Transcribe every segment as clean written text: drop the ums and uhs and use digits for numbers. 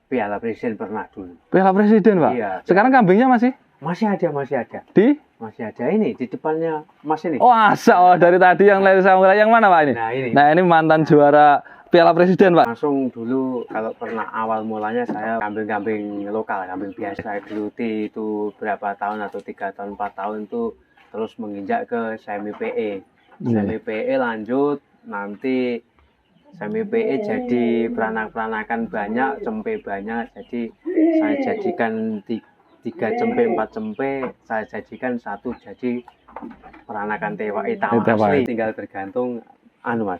Piala Presiden pernah dulu. Piala Presiden, Pak? Iya. Sekarang kambingnya masih? Masih ada. Di? Masih ada ini di depannya Mas ini. Oh, asa. Oh, dari tadi yang lari sama yang mana, Pak ini? Nah, ini mantan juara Piala Presiden, Pak. Langsung dulu kalau pernah awal mulanya saya kambing-kambing lokal, kambing biasa. Saya geluti itu berapa tahun atau 3 tahun, 4 tahun itu terus menginjak ke semi PE. Semi PE lanjut, nanti semi PE jadi peranak-peranakan banyak, cempe banyak. Jadi saya jadikan 3 cempe, 4 cempe, saya jadikan 1 jadi peranakan tewa asli. Tinggal tergantung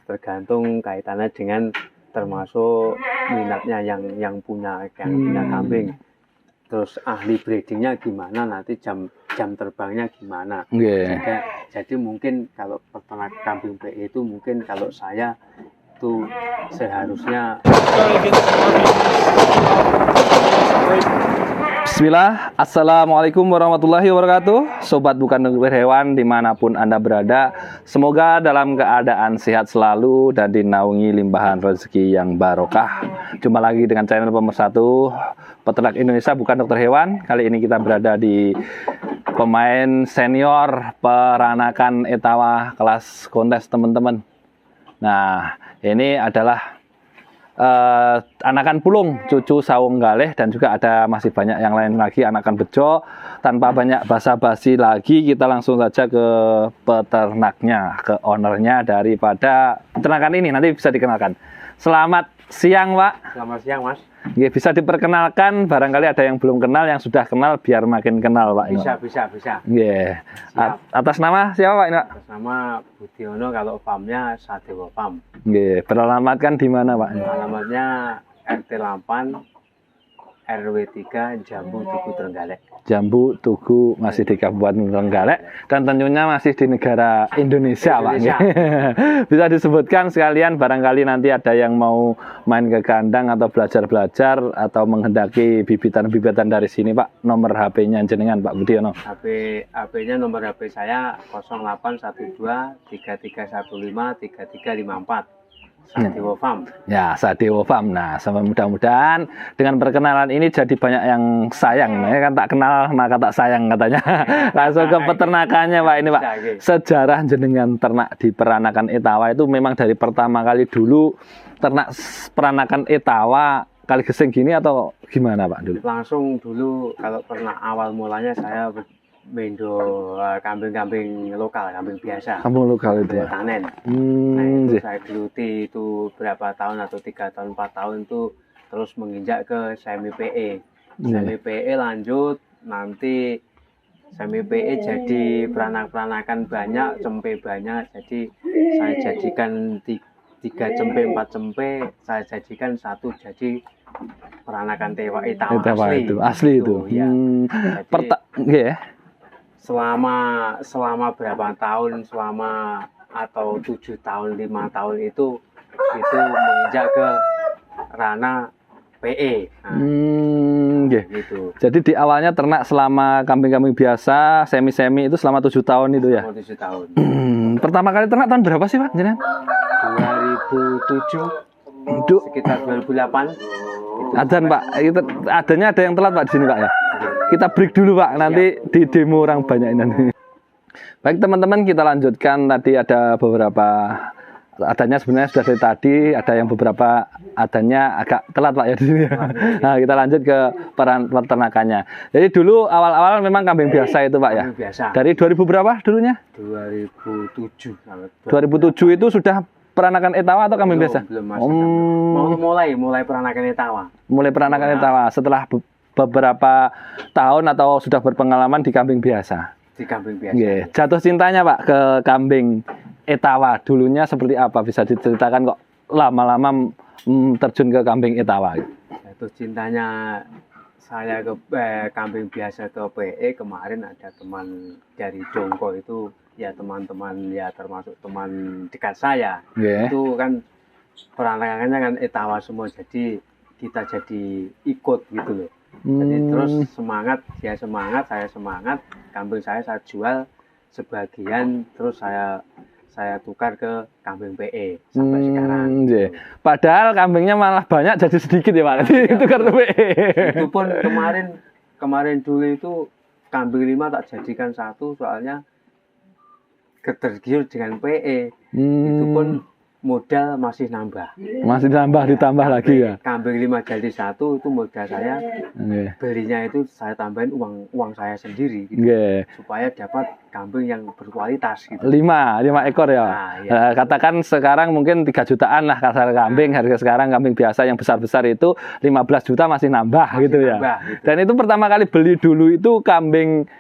tergantung kaitannya dengan termasuk minatnya yang punya kambing. Terus ahli breedingnya gimana, nanti jam terbangnya gimana. Jadi mungkin kalau peternak kambing PE itu mungkin kalau saya itu seharusnya. Bismillah, Assalamualaikum warahmatullahi wabarakatuh. Sobat Bukan Dokter Hewan dimanapun Anda berada, semoga dalam keadaan sehat selalu dan dinaungi limpahan rezeki yang barokah. Jumpa lagi dengan channel pemersatu Peternak Indonesia Bukan Dokter Hewan. Kali ini kita berada di pemain senior peranakan etawa kelas kontes, teman-teman. Nah, ini adalah anakan pulung, cucu sawung galih, dan juga ada masih banyak yang lain lagi anakan bejo. Tanpa banyak basa-basi lagi, kita langsung saja ke peternaknya, ke ownernya daripada peternakan ini. Nanti bisa dikenalkan. Selamat siang, Pak. Selamat siang, Mas. Ya, bisa diperkenalkan, barangkali ada yang belum kenal, yang sudah kenal biar makin kenal, Pak. Bisa. Yeah. Atas nama siapa, Pak? Atas nama Budiono, kalau farmnya Sadewa Farm. Yeah. Beralamatkan di mana, Pak? Alamatnya RT 8 RW 3 Jambu Tugu Trenggalek. Jambu Tugu masih di Kabupaten Trenggalek, dan tentunya masih di negara Indonesia. Pak. Bisa disebutkan sekalian, barangkali nanti ada yang mau main ke kandang atau belajar-belajar atau menghendaki bibitan-bibitan dari sini, Pak. Nomor HP-nya jenengan, Pak Budiono. HP-nya nomor HP saya 0812 3315 3354. Sadewa Farm. Ya, Sadewa Farm. Nah, mudah-mudahan dengan perkenalan ini jadi banyak yang sayang. Kan tak kenal maka tak sayang katanya. Langsung ke peternakannya, Pak. Ini, Pak. Sejarah jenengan ternak di peranakan etawa itu memang dari pertama kali dulu ternak peranakan etawa kali geseng gini atau gimana, Pak, dulu? Langsung dulu kalau pernah awal mulanya saya mendo kambing-kambing lokal, kambing biasa. Kambing lokal itu ya? Tanen. Nah, itu saya geluti itu berapa tahun atau 3 tahun, 4 tahun itu terus menginjak ke semi PE. Semi PE lanjut, nanti semi PE jadi peranak-peranakan banyak, cempe banyak. Jadi saya jadikan 3 cempe, 4 cempe, saya jadikan 1 jadi peranakan tewa asli. Asli itu. Ya. Jadi, selama berapa tahun, atau 7 tahun, 5 tahun itu menginjak ke ranah PE. Gitu. Jadi di awalnya ternak selama kambing-kambing biasa, semi-semi itu selama 7 tahun itu ya? Selama 7 tahun. Pertama kali ternak tahun berapa sih, Pak? 2007, sekitar 2008. Adzan, Pak. Adanya ada yang telat, Pak, di sini, Pak, ya? Kita break dulu, Pak, nanti di demo orang banyak ini. Baik, teman-teman, kita lanjutkan. Tadi ada beberapa adanya, sebenarnya sudah dari tadi, ada yang beberapa adanya agak telat, Pak, ya, di sini. Nah, kita lanjut ke peternakannya. Jadi dulu awal-awal memang kambing biasa itu, Pak, ya? Biasa. Dari 2000 berapa dulunya? 2007. 2007 itu sudah peranakan etawa atau kambing biasa? Belum, mulai peranakan etawa. Mulai peranakan etawa setelah beberapa tahun atau sudah berpengalaman di kambing biasa. Di kambing biasa. Jatuh cintanya, Pak, ke kambing etawa dulunya seperti apa? Bisa diceritakan kok lama-lama terjun ke kambing etawa? Jatuh cintanya saya ke kambing biasa ke PE kemarin ada teman dari Jongko itu, ya teman-teman, ya termasuk teman dekat saya. Itu kan peranakannya kan etawa semua, jadi kita jadi ikut gitu loh. Jadi terus semangat, saya semangat, kambing saya jual sebagian, terus saya saya tukar ke kambing PE sampai sekarang. Iya. Padahal kambingnya malah banyak jadi sedikit ya Pak. Itu karena PE. Itu pun kemarin dulu itu kambing 5 tak jadikan 1 soalnya ketergiur dengan PE. Itu pun modal masih nambah. Masih ditambah lagi ya. Kambing 5 jadi 1 itu modal saya. Belinya itu saya tambahin uang saya sendiri gitu. Supaya dapat kambing yang berkualitas gitu. 5 ekor ya. Iya. Katakan sekarang mungkin 3 jutaan lah kasar kambing. Harga sekarang kambing biasa yang besar-besar itu 15 juta masih nambah gitu ya. Gitu. Dan itu pertama kali beli dulu itu kambing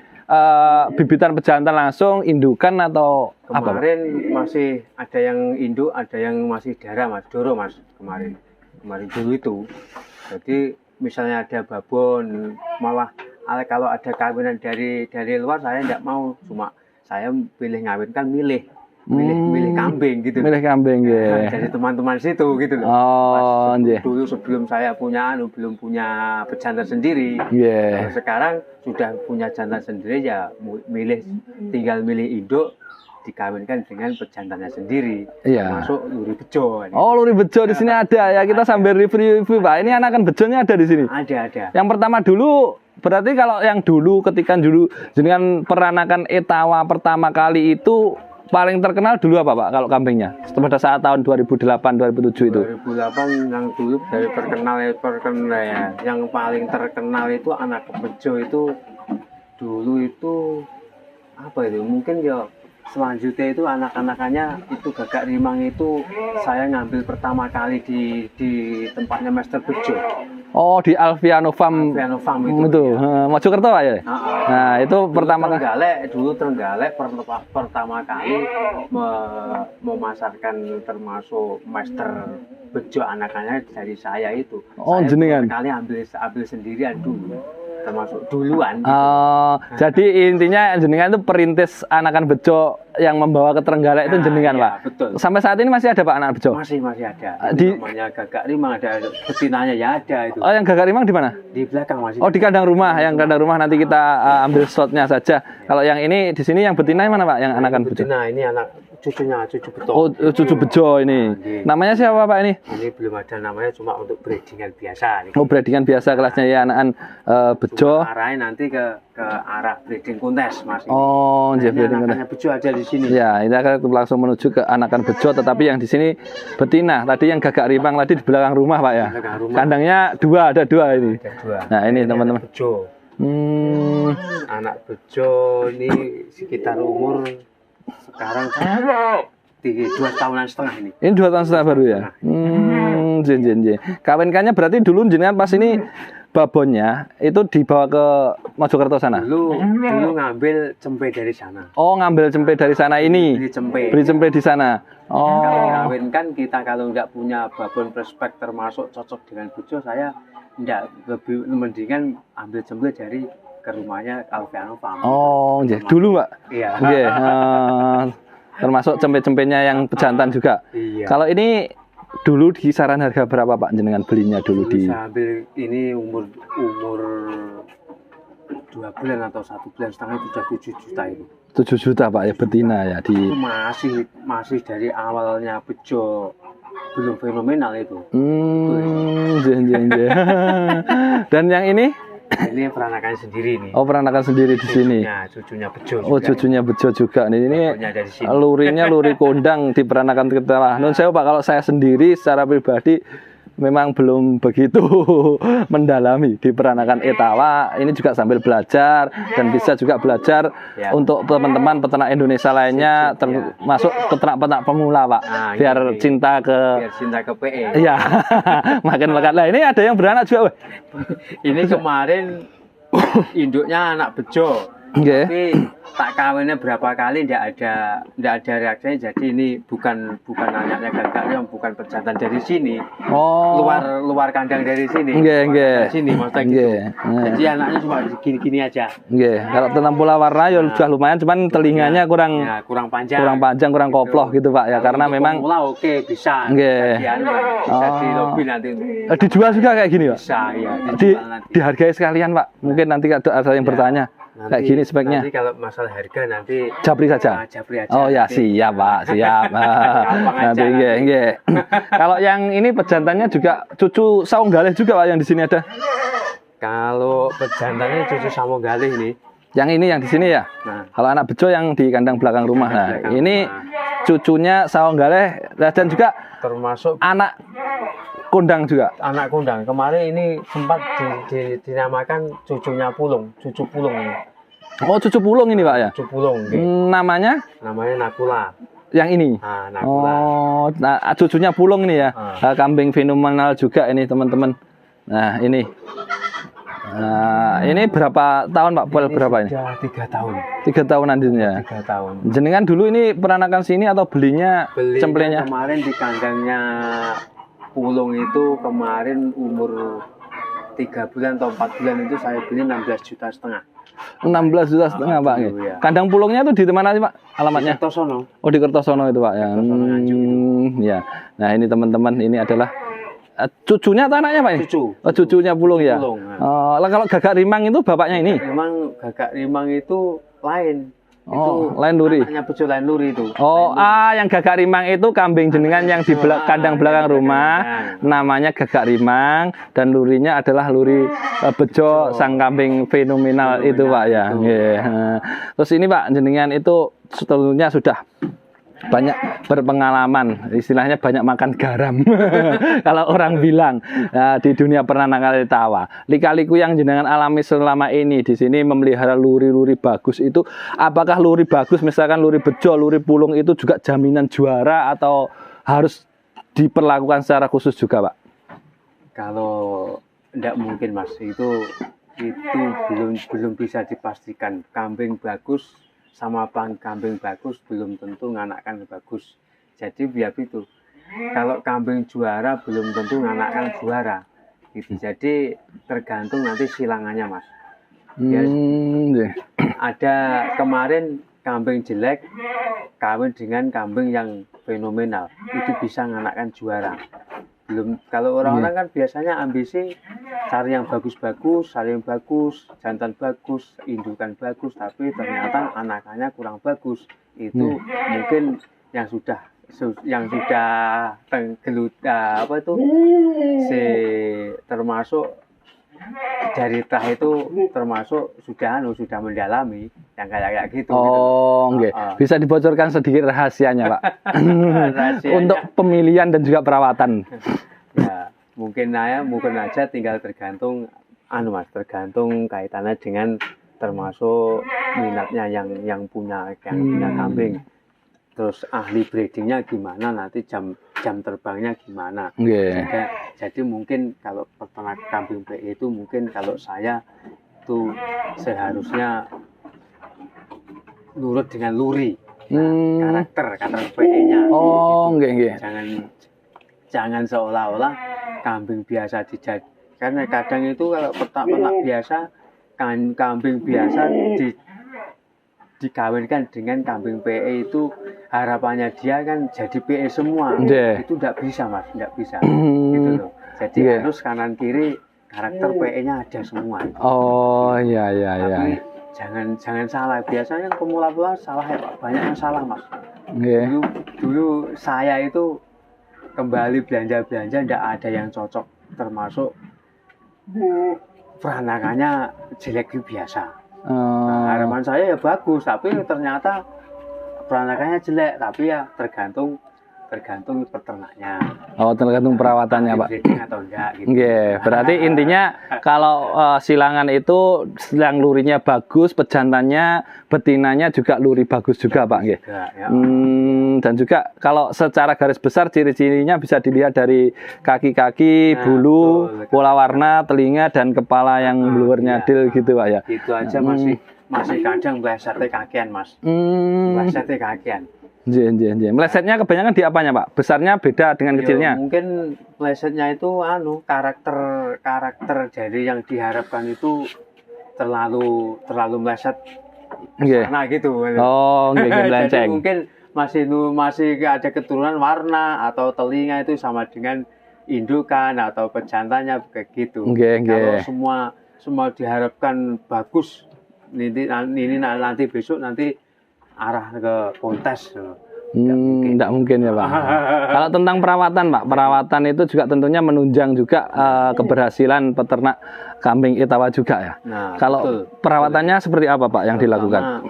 bibitan pejantan langsung, indukan atau kemarin apa? Masih ada yang induk, ada yang masih doro mas kemarin dulu itu. Jadi misalnya ada babon, malah kalau ada kawinan dari luar saya tidak mau, cuma saya pilih ngawinkan milih kambing gitu. Milih kambing ya. Dari teman-teman situ gitu loh. Oh, dulu sebelum saya belum punya pejantan sendiri. Sekarang sudah punya jantan sendiri ya tinggal milih induk dikawinkan dengan pejantannya sendiri. Masuk luri bejo. Oh, luri bejo di sini ada ya. Kita sambil review Pak. Ini anakan bejonya ada di sini. Ada. Yang pertama dulu berarti kalau yang dulu ketika dengan peranakan etawa pertama kali itu paling terkenal dulu apa Pak kalau kambingnya? Pada saat tahun 2008-2007 itu. 2008 yang dulu dari terkenal ya. Yang paling terkenal itu anak bejo itu dulu itu apa itu? Mungkin ya selanjutnya itu anak-anakannya itu Gagak Rimang itu saya ngambil pertama kali di tempatnya Master Bejo. Oh, di Alfiano Farm itu. Mojokerto Pak ya? Nah, itu pertama kali. Dulu Trenggalek pertama kali memasarkan termasuk Master Bejo anakannya dari saya itu. Oh, saya jenengan. Kali ambil sendirian dulu. Termasuk duluan gitu. Jadi intinya jenengan itu perintis anakan bejo yang membawa ke Trenggalek itu jenengan Pak? Betul. Sampai saat ini masih ada Pak anak bejo? Masih ada. Namanya Gagak Rimang, ada betinanya ya ada itu. Oh, yang Gagak Rimang di mana? Di belakang masih. Oh, di kandang rumah. Yang kandang rumah nanti kita ambil slotnya saja. Kalau yang ini di sini yang betina mana Pak? Yang anakan bejo? Betina ini anak cucu beto. Oh, cucu bejo ini. Namanya siapa Pak ini? Ini belum ada namanya, cuma untuk breedingan biasa. Oh, breedingan biasa kelasnya ya anakan bejo. Arahin nanti ke arah breeding kontes Mas. Oh, breeding kontes. Bejo aja di sini. Ya, ini akan langsung menuju ke anakan bejo, tetapi yang di sini betina. Tadi yang Gagak Rimang tadi di belakang rumah Pak ya. Kandangnya ada dua ini. Ada 2. Nah, ini teman-teman. Bejo. Anak bejo ini sekitar umur sekarang 2,5 tahunan ini. Ini 2,5 tahun baru ya. Jen. Kawinkannya berarti dulu jenengan pas ini babonnya itu dibawa ke Mojokerto sana. Dulu ngambil cempe dari sana. Oh, ngambil cempe dari sana ini. Beli cempe di sana. Oh. Kalau ngawinkan kita kalau nggak punya babon prospek termasuk cocok dengan bejo, saya lebih mendingan ambil cempe dari ke rumahnya Alfiano Farm. Oh, dulu Pak. Iya. Termasuk cempe-cempenya yang pejantan juga. Iya. Kalau ini dulu kisaran harga berapa Pak jenengan belinya dulu di? Saya ambil ini umur 2 bulan atau 1 bulan setengah itu sudah 7 juta itu. 7 juta Pak ya betina ya di. Itu masih dari awalnya bejo belum fenomenal itu. Dan yang ini? Ini peranakan sendiri nih. Oh, peranakan sendiri di sini. Cucunya bejo. Oh, cucunya bejo juga. Ini lurinya luri kondang di peranakan kita. Nun saya Pak, kalau saya sendiri secara pribadi memang belum begitu mendalami di peranakan etawa. Ini juga sambil belajar dan bisa juga belajar untuk teman-teman peternak Indonesia lainnya, termasuk peternak-peternak pemula Pak. Biar cinta ke PE. Iya. Makin lekat lah. Ini ada yang beranak juga. Ini kemarin induknya anak bejo. Tapi tak kawinnya berapa kali tidak ada reaksinya, jadi ini bukan anaknya Gagak Rimang, bukan pejantan dari sini. Luar kandang dari sini. Sini maksudnya gitu. Jadi anaknya cuma gini aja. Kalau tentang pola warna ya sudah lumayan, cuman telinganya kurang panjang, kurang koploh gitu Pak ya, karena memang oke bisa. Bisa di lobby nanti. Dijual juga kayak gini Pak. Bisa ya. Dihargai sekalian Pak. Mungkin nanti ada yang bertanya. Kayak gini speknya. Nanti kalau masalah harga nanti Japri saja. Japri aja. Oh ya, nanti. siap Pak, siap. Nanti nggih. Kalau yang ini pejantannya juga cucu saung galih juga Pak yang di sini ada. Kalau pejantannya cucu Samonggalih ini. Yang ini yang di sini ya. Nah, Kalau anak bejo yang di kandang belakang rumah. Nah, belakang ini rumah. cucunya saung galih dan juga termasuk anak kondang juga. anak kondang. Kemarin ini sempat dinamakan cucunya Pulung, cucu Pulung ini. Oh, cucu pulung ini Pak ya. Cucu Pulung. Gitu. Namanya Nakula. yang ini. Nah, Nakula. Oh, nah, cucunya pulung ini ya. Kambing fenomenal juga ini teman-teman. Nah, ini. Nah, ini berapa tahun Pak? Berapa ini? 3 tahun. 3 tahun nantinya. 3 tahun. Jenengan dulu ini peranakan sini atau belinya cemplenya? Kemarin di kandangnya Pulung itu kemarin umur 3 bulan atau 4 bulan itu saya beli 16,5 juta. 16,5 juta Pak. Ya. Kandang pulungnya itu di mana sih Pak? Alamatnya? Di Kertosono. Oh, di Kertosono itu Pak ya. Ya. Nah, ini teman-teman, ini adalah cucunya atau anaknya Pak ini? Cucu. Oh, cucunya pulung ya. Pulung. Kalau Gagak Rimang itu bapaknya ini? Memang Gagak Rimang itu lain. Oh, itu lain luri. Anaknya bejo lain luri itu. Oh, yang Gagak Rimang itu kambing jenengan yang di kandang belakang rumah, namanya Gagak Rimang, dan lurinya adalah luri bejo sang kambing fenomenal itu Pak ya. Yeah. Terus ini Pak, jenengan itu sebetulnya sudah banyak berpengalaman, istilahnya banyak makan garam kalau orang bilang di dunia peranakan tawa. Lika-liku yang jenengan alami selama ini di sini memelihara luri-luri bagus itu, apakah luri bagus misalkan luri bejo, luri pulung itu juga jaminan juara atau harus diperlakukan secara khusus juga Pak? Kalau tidak mungkin Mas, itu belum bisa dipastikan. Kambing bagus sama kambing bagus belum tentu nganakkan bagus. Jadi biar itu, kalau kambing juara belum tentu nganakkan juara gitu. Jadi tergantung nanti silangannya Mas. Ada kemarin kambing jelek kawin dengan kambing yang fenomenal, itu bisa nganakkan juara. Belum, kalau orang-orang kan biasanya ambisi cari yang bagus-bagus, cari yang bagus, jantan bagus, indukan bagus, tapi ternyata anakannya kurang bagus. Itu mungkin yang sudah tenggelut apa itu termasuk dari tah itu termasuk sudah mendalami yang kayak gitu. Oh, gitu. Bisa dibocorkan sedikit rahasianya Pak rahasianya, untuk pemilihan dan juga perawatan. Ya mungkin aja tinggal tergantung Mas, tergantung kaitannya dengan termasuk minatnya yang punya kambing. Terus ahli breedingnya gimana, nanti jam terbangnya gimana. Jadi mungkin kalau peternak kambing PE itu mungkin kalau saya itu seharusnya nurut dengan luri, karakter PE-nya. Oh, gitu. Jangan seolah-olah kambing biasa dijadikan, karena kadang itu kalau peternak biasa kambing biasa dikawinkan dengan kambing PE itu harapannya dia kan jadi PE semua. Itu tidak bisa Mas, tidak bisa gitu loh. Jadi harus kanan kiri karakter PE-nya ada semua. Oh iya. Tapi jangan salah. Biasanya pemula-pemula salah ya Pak, banyak yang salah Mas. Dulu saya itu kembali belanja tidak ada yang cocok, termasuk peranakannya jelek biasa. Harapan saya ya bagus, tapi ternyata peranakannya jelek, tapi ya tergantung peternaknya. Oh, tergantung perawatannya Pak. Atau enggak gitu. Berarti intinya kalau silangan itu silang lurinya bagus, pejantannya, betinanya juga luri bagus juga Pak. Dan juga kalau secara garis besar ciri-cirinya bisa dilihat dari kaki-kaki, bulu, pola warna, telinga dan kepala yang bluer-nyadil gitu Pak ya. Itu aja masih kadang melesetnya kakian Mas. Melesetnya kakian. Melesetnya kebanyakan di apanya Pak? Besarnya beda dengan kecilnya? Mungkin melesetnya itu karakter dari yang diharapkan itu terlalu meleset sana gitu. Melenceng. Jadi mungkin masih ada keturunan warna atau telinga itu sama dengan indukan atau pejantannya kayak gitu. Kalau semua diharapkan bagus ini nanti besok nanti arah ke kontes. Tidak mungkin ya Pak. Kalau tentang perawatan Pak, perawatan itu juga tentunya menunjang juga keberhasilan peternak kambing Etawa juga ya. Nah, kalau betul, perawatannya seperti apa Pak yang dilakukan?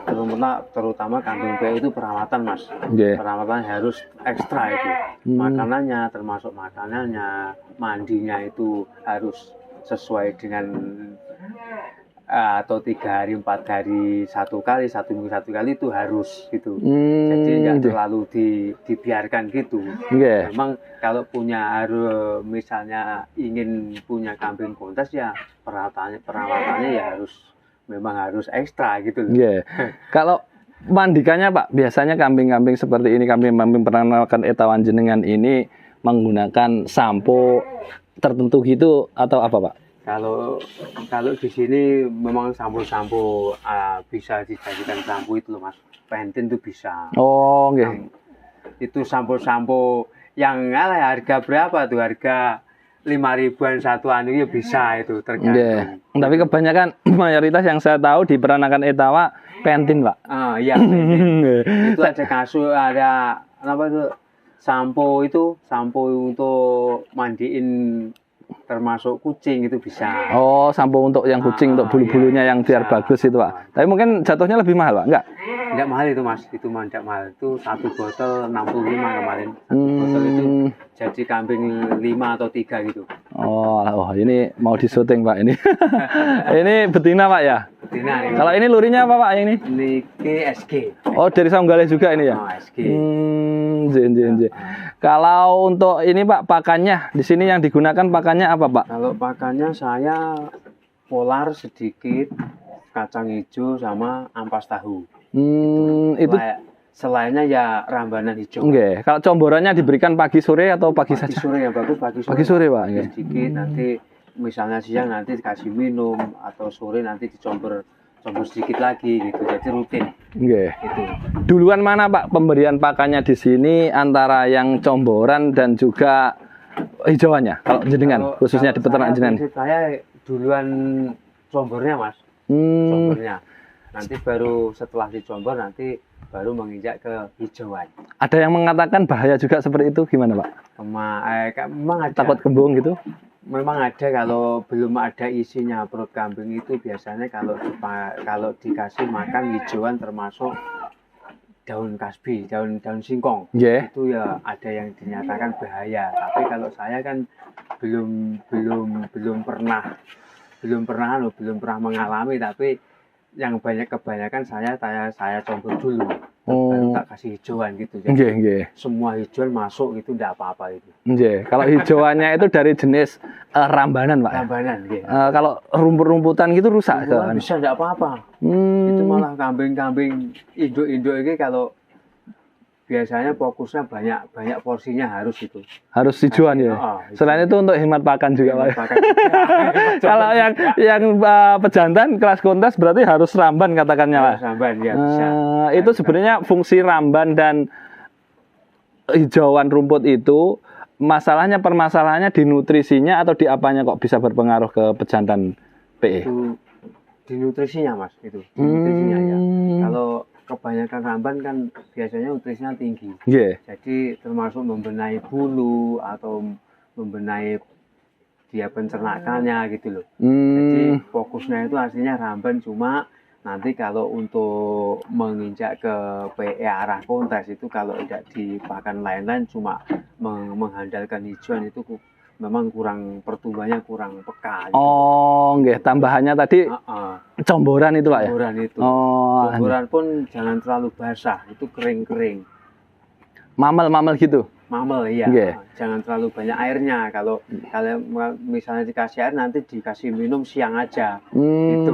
Terutama kambing PE itu perawatan Mas. Yeah. Perawatan harus ekstra itu. Makanannya termasuk makanannya, mandinya itu harus sesuai dengan atau 3 hari 4 hari 1 kali, 1 minggu 1 kali itu harus gitu. Jadi nggak terlalu dibiarkan gitu. Yeah. Memang kalau misalnya ingin punya kambing kontes ya perawatannya ya memang harus ekstra gitu. Yeah. Kalau mandikannya Pak, biasanya kambing-kambing seperti ini, kambing-kambing peternakan Etawa jenengan ini menggunakan sampo tertentu gitu atau apa Pak? Kalau di sini memang sampo-sampo bisa dijadikan sampo itu loh Mas. Pentin itu bisa. Oh, oke. Okay. Itu sampo-sampo yang harga berapa tuh? Harga 5.000-an satuan itu bisa itu tergantung. Yeah. Tapi kebanyakan mayoritas yang saya tahu di peranakan Etawa Pentin, Pak. Iya, Pentin. Itu ada kasus, ada apa tuh? Sampo untuk mandiin termasuk kucing itu bisa. Oh, sampo untuk yang kucing, untuk bulu-bulunya yang biar bagus itu Pak. Tapi mungkin jatuhnya lebih mahal Pak? Enggak? Tidak mahal itu Mas, itu tidak mahal. Itu 1 botol 65 kemarin. 1 botol itu jadi kambing 5 atau 3 gitu. Oh, ini mau disuting Pak ini. Ini betina Pak ya? Betina. Ya. Kalau ini lurinya apa Pak ini? Ini SG. Oh, dari Saunggaleh juga ini ya? Oh, SG. Kalau untuk ini Pak, pakannya di sini yang digunakan pakannya apa Pak? Kalau pakannya saya polar sedikit, kacang hijau sama ampas tahu. Itu selainnya ya rambanan hijau. Oke. Kalau comborannya diberikan pagi sore atau pagi saja? Pagi sore ya bagus, pagi sore. Pagi sore Pak. Sedikit nanti misalnya siang nanti dikasih minum atau sore nanti dicombor sedikit lagi gitu. Jadi rutin. Oke. Gitu. Duluan mana Pak pemberian pakannya di sini antara yang comboran dan juga hijauannya? Kalau jenengan khususnya di peternak jenengan. Saya duluan combornya Mas. Combornya. Nanti baru setelah dicombor nanti baru menginjak ke hijauan. Ada yang mengatakan bahaya juga seperti itu, gimana Pak? Memang ada. Takut kembung gitu? Memang ada, kalau belum ada isinya perut kambing itu biasanya kalau dikasih makan hijauan termasuk daun kasbi, daun singkong. Yeah. Itu ya ada yang dinyatakan bahaya. Tapi kalau saya kan belum pernah mengalami, tapi yang kebanyakan saya combor dulu. Baru tak kasih hijauan gitu. Jadi semua hijauan masuk itu tidak apa-apa itu. Kalau hijauannya itu dari jenis rambanan Pak. Rambanan. Kalau rumput-rumputan gitu rusak kan? Bisa tidak apa-apa. Itu malah kambing-kambing induk-induk ini kalau biasanya fokusnya banyak porsinya harus itu. Harus hijauan ya. Selain itu untuk hemat pakan juga Pak. Kalau yang pejantan kelas kontes berarti harus ramban katakannya Pak. Ramban ya bisa. Itu sebenarnya fungsi ramban dan hijauan rumput itu permasalahannya di nutrisinya atau di apanya kok bisa berpengaruh ke pejantan PE? Itu di nutrisinya Mas itu. Di nutrisinya ya. Kalau kebanyakan ramban kan biasanya nutrisinya tinggi. Jadi termasuk membenahi bulu atau membenahi dia pencernakannya gitu loh. Jadi fokusnya itu aslinya ramban, cuma nanti kalau untuk menginjak ke PE arah kontes itu kalau tidak di pakan lain-lain cuma mengandalkan hijauan itu memang pertumbuhannya kurang peka. Gitu. Oh, tambahannya tadi comboran itu Pak ya? Comboran itu. Comboran pun jangan terlalu basah, itu kering-kering. Mamel gitu? Mamel, iya. Jangan terlalu banyak airnya. Kalau misalnya dikasih air, nanti dikasih minum siang aja. Gitu.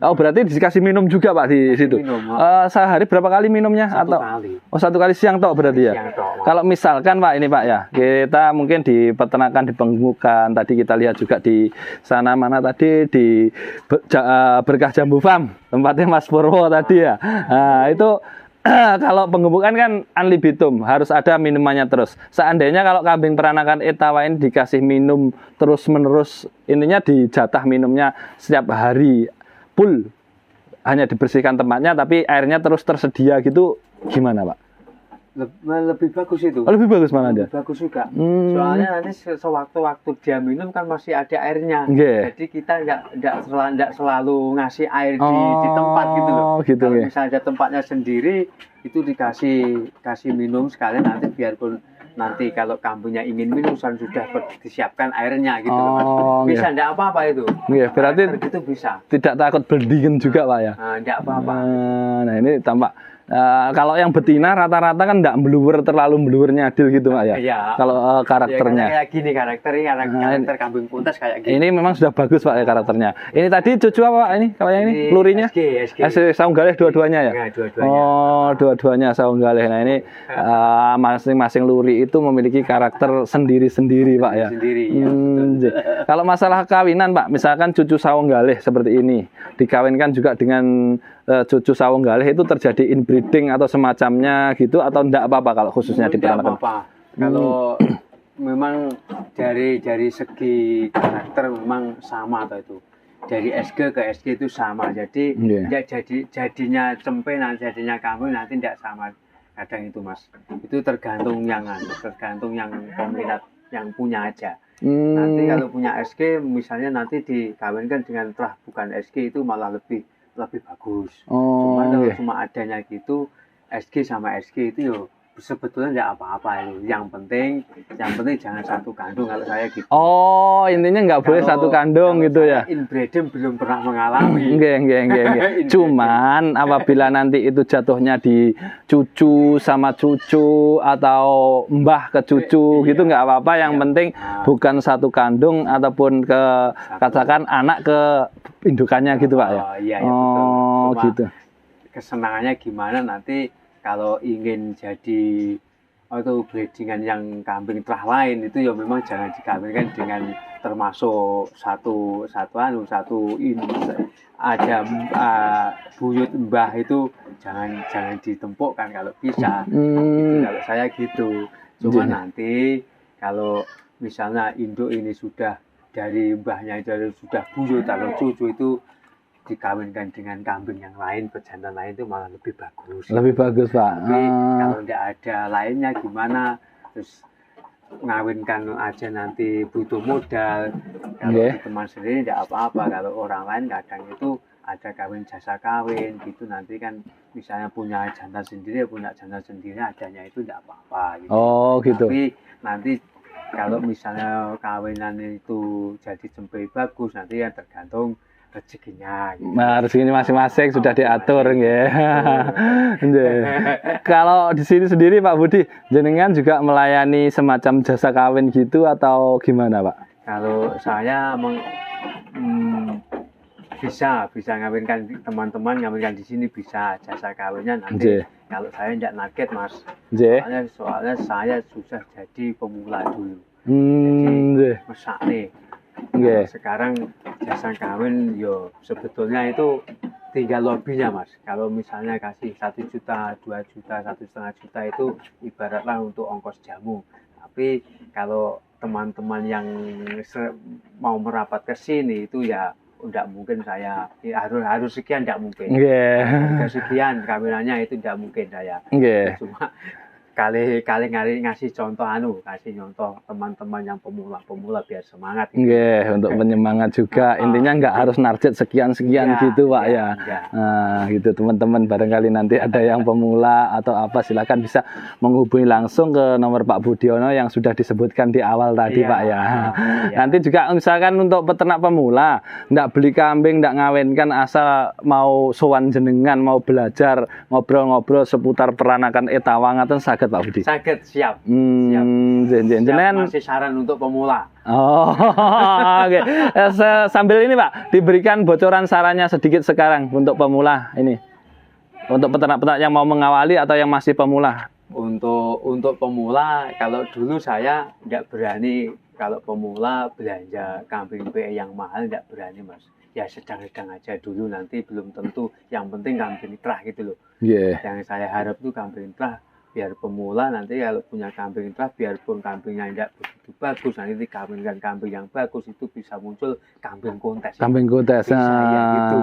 Oh, berarti dikasih minum juga Pak di situ? Minum. Sehari berapa kali minumnya? 1 kali. Oh, 1 kali siang toh berarti ya? Siang toh. Kalau misalkan Pak ini Pak ya, kita mungkin di peternakan di Pengmukan, tadi kita lihat juga di sana mana tadi di Berkah Jambu Farm, tempatnya Mas Purwo tadi ya. Nah, itu kalau penggemukan kan unlibitum, harus ada minumannya terus. Seandainya kalau kambing peranakan Etawa ini dikasih minum terus-menerus, intinya dijatah minumnya setiap hari full, hanya dibersihkan tempatnya tapi airnya terus tersedia gitu, gimana Pak? Lebih bagus itu. Oh, lebih bagus mana dia? Lebih bagus juga. Soalnya nanti sewaktu-waktu dia minum kan masih ada airnya. Yeah. Jadi kita nggak selalu ngasih air di tempat gitu loh. Gitu, kalau yeah. misalnya ada tempatnya sendiri, itu kasih minum sekalian, nanti biarpun nanti kalau kambingnya ingin minum sudah disiapkan airnya gitu loh, Mas. Bisa enggak apa-apa itu. Yeah, berarti itu bisa. Tidak takut berdingin juga Pak ya? Enggak apa-apa. Nah ini tampak. Kalau yang betina rata-rata kan enggak terlalu meluwer nyadil gitu Pak ya? Iya. Kalau karakternya. Ya, kayak gini karakter kambing puntas kayak gini. Ini memang sudah bagus Pak ya karakternya. Ini tadi cucu apa Pak ini? Kalau yang ini lurinya? SG saung galih dua-duanya ya? Ya, dua-duanya. Oh, dua-duanya saung galih. Nah ini masing-masing luri itu memiliki karakter sendiri-sendiri Pak ya? Sendiri, ya. Kalau masalah kawinan Pak, misalkan cucu saung galih seperti ini, dikawinkan juga dengan cucu saung galih, itu terjadi inbreeding atau semacamnya gitu atau enggak apa-apa kalau khususnya di peternakan? Enggak apa-apa. Kalau memang dari segi karakter memang sama atau itu. Dari SG ke SG itu sama. Jadi jadinya cempe nanti jadinya kambing nanti enggak sama. Kadang itu Mas. Itu tergantung yang peminat yang punya aja. Nanti kalau punya SG misalnya nanti dikawinkan dengan terah bukan SG itu malah lebih bagus. Cuma kalau cuma adanya gitu SG sama SG itu yo sebetulnya enggak apa-apa itu. Yang penting jangan satu kandung kalau saya gitu. Oh, intinya nggak boleh satu kandung gitu ya. Inbreeding belum pernah mengalami. Nggih. Cuman apabila nanti itu jatuhnya di cucu sama cucu atau mbah ke cucu gitu nggak apa-apa. Yang penting bukan satu kandung ataupun katakan anak ke indukannya gitu Pak ya. Iya, betul. Cuma gitu. Kesenangannya gimana nanti kalau ingin jadi breedingan yang kambing terah lain itu ya memang jangan dikawinkan dengan termasuk satu ada buyut mbah itu jangan ditempukkan kalau bisa. Gitu, kalau saya gitu. Cuma nanti kalau misalnya induk ini sudah dari mbahnya itu sudah buyut atau cucu itu dikawinkan dengan kambing yang lain, pejantan lain itu malah lebih bagus. Lebih bagus Pak. Tapi kalau tidak ada lainnya gimana? Terus ngawinkan aja nanti butuh modal. Kalau teman sendiri tidak apa-apa. Kalau orang lain kadang itu ada kawin jasa kawin gitu, nanti kan misalnya punya jantan sendiri adanya itu tidak apa-apa gitu. Gitu. Tapi nanti kalau misalnya kawinan itu jadi cempe bagus, nanti yang tergantung rezekinya gitu. Nah, rezekinya masing-masing sudah diatur nggih. Kalau di sini sendiri Pak Budi, jenengan juga melayani semacam jasa kawin gitu atau gimana Pak? Kalau saya bisa ngawinkan teman-teman, ngawinkan di sini bisa jasa kawinnya nanti. Kalau saya tidak naket Mas. Soalnya saya susah jadi pemula dulu. Jadi mesak nih. Sekarang jasa kawin yo sebetulnya itu tinggal lobbynya Mas. Kalau misalnya kasih 1 juta, 2 juta, 1,5 juta itu ibaratlah untuk ongkos jamu. Tapi kalau teman-teman yang mau merapat ke sini itu ya tidak mungkin saya harus sekian, tidak mungkin. Sekian kawinannya itu tidak mungkin saya. Cuma kali ngasih contoh teman-teman yang pemula biar semangat gitu. Untuk penyemangat juga. Intinya nggak harus narjet sekian gitu Pak ya. Nah, gitu teman-teman, barangkali nanti ada yang pemula atau apa, silakan bisa menghubungi langsung ke nomor Pak Budiono yang sudah disebutkan di awal tadi Pak ya. Nanti juga misalkan untuk peternak pemula, nggak beli kambing, nggak ngawinkan, asal mau sowan jenengan, mau belajar ngobrol-ngobrol seputar peranakan etawangaten saged Pak Budi. Saged, siap. Masih saran untuk pemula. Oke. Sambil ini Pak, diberikan bocoran sarannya sedikit sekarang untuk pemula ini. Untuk peternak-peternak yang mau mengawali atau yang masih pemula. Untuk pemula, kalau dulu saya tidak berani, kalau pemula belanja kambing PE yang mahal tidak berani Mas. Ya sedang-sedang aja dulu, nanti belum tentu. Yang penting kambing terah gitu loh. Yang saya harap itu kambing terah biar pemula nanti kalau punya kambing tua, biarpun kambingnya tidak begitu bagus, nanti dikawinkan kambing yang bagus itu bisa muncul kambing kontes. Kambing kontes. Bisa, ya, gitu.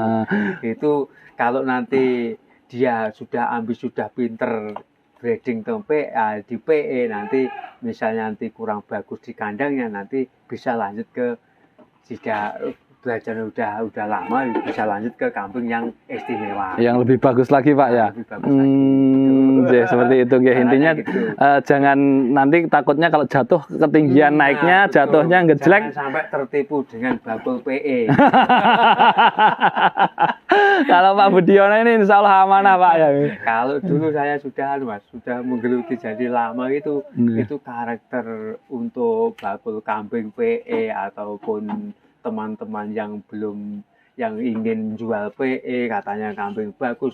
Itu kalau nanti dia sudah ambis, sudah pinter breeding tempe di PE, nanti misalnya nanti kurang bagus di kandangnya, nanti bisa lanjut ke jika belajar udah lama bisa lanjut ke kambing yang istimewa. Yang lebih bagus lagi Pak ya. Lebih bagus lagi. Seperti itu ya. Intinya gitu. Jangan nanti takutnya kalau jatuh ketinggian naiknya, jatuhnya ngejelek. Jangan sampai tertipu dengan bakul PE. Kalau Pak Budiono ini insya Allah amanah Pak ya. Kalau dulu saya sudah menggeluti jadi lama itu karakter untuk bakul kambing PE ataupun teman-teman yang ingin jual PE katanya kambing bagus.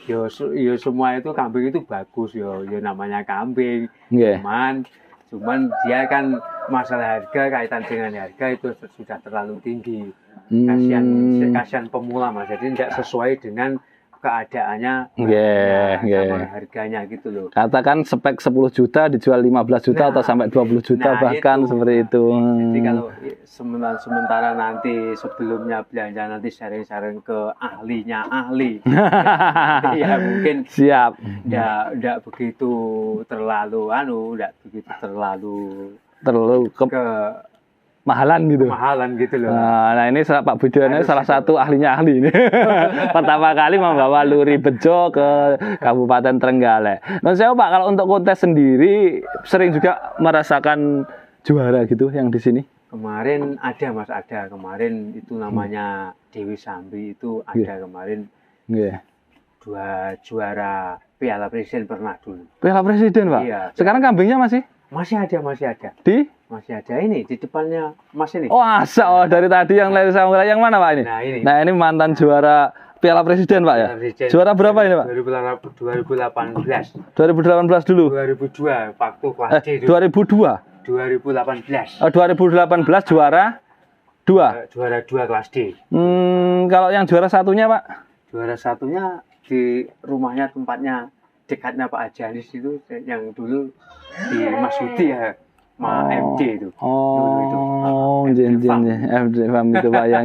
Yo semua itu kambing itu bagus yo namanya kambing. Yeah. Cuman dia kan masalah harga, kaitan dengan harga itu sudah terlalu tinggi. Kasihan pemula Mas. Jadi tidak sesuai dengan keadaannya, sama harganya gitu loh. Katakan spek 10 juta dijual 15 juta atau sampai 20 juta bahkan itu. Seperti itu. Jadi kalau sementara nanti sebelumnya belanja nanti sharing-sharing ke ahlinya ahli. Ya mungkin siap. Enggak begitu terlalu ke mahalan gitu loh. Nah ini Pak Budiono salah satu ahlinya ahli ini. Pertama kali membawa luri bejo ke Kabupaten Trenggalek. Nah saya Pak, kalau untuk kontes sendiri sering juga merasakan juara gitu yang di sini. Kemarin ada kemarin itu namanya Dewi Sambi itu ada kemarin. Dua juara Piala Presiden pernah dulu. Piala Presiden Pak? Iya. Sekarang kambingnya masih ada. Masih ada ini di depannya Mas ini. Oh, dari tadi yang lain sama yang mana Pak ini? Nah, ini mantan juara Piala Presiden Pak ya. Presiden. Juara berapa ini Pak? 2018. 2018 dulu. 2002 waktu kelas D dulu. 2002. 2018. 2018 juara 2. Juara 2 kelas D. Kalau yang juara satunya Pak? Juara satunya di rumahnya, tempatnya dekatnya Pak Ajanis itu yang dulu di Mas Yudi ya. MD itu. MD itu Pak ya.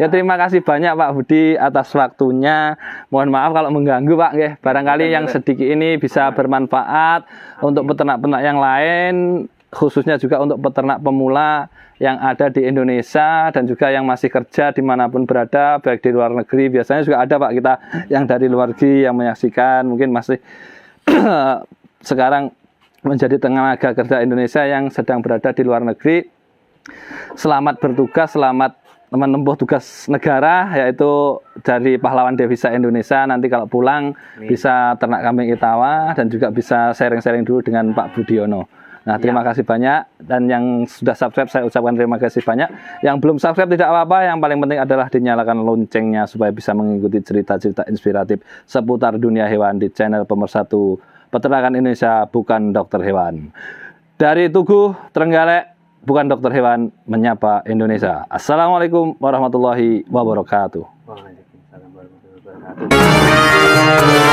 Ya terima kasih banyak Pak Budi atas waktunya. Mohon maaf kalau mengganggu Pak nggih. Barangkali yang sedikit ini bisa bermanfaat untuk peternak-peternak yang lain, khususnya juga untuk peternak pemula yang ada di Indonesia dan juga yang masih kerja dimanapun berada, baik di luar negeri. Biasanya juga ada Pak kita yang dari luar negeri yang menyaksikan, mungkin masih sekarang menjadi tenaga kerja Indonesia yang sedang berada di luar negeri. Selamat bertugas, selamat menempuh tugas negara, yaitu dari pahlawan devisa Indonesia. Nanti kalau pulang bisa ternak kambing Itawa dan juga bisa sharing-sharing dulu dengan Pak Budiono. Nah, terima kasih banyak. Dan yang sudah subscribe saya ucapkan terima kasih banyak. Yang belum subscribe tidak apa-apa, yang paling penting adalah dinyalakan loncengnya supaya bisa mengikuti cerita-cerita inspiratif seputar dunia hewan di channel pemersatu Peternakan Indonesia, bukan dokter hewan. Dari Tugu, Trenggalek, bukan dokter hewan, menyapa Indonesia. Assalamualaikum warahmatullahi wabarakatuh. Waalaikumsalam warahmatullahi wabarakatuh.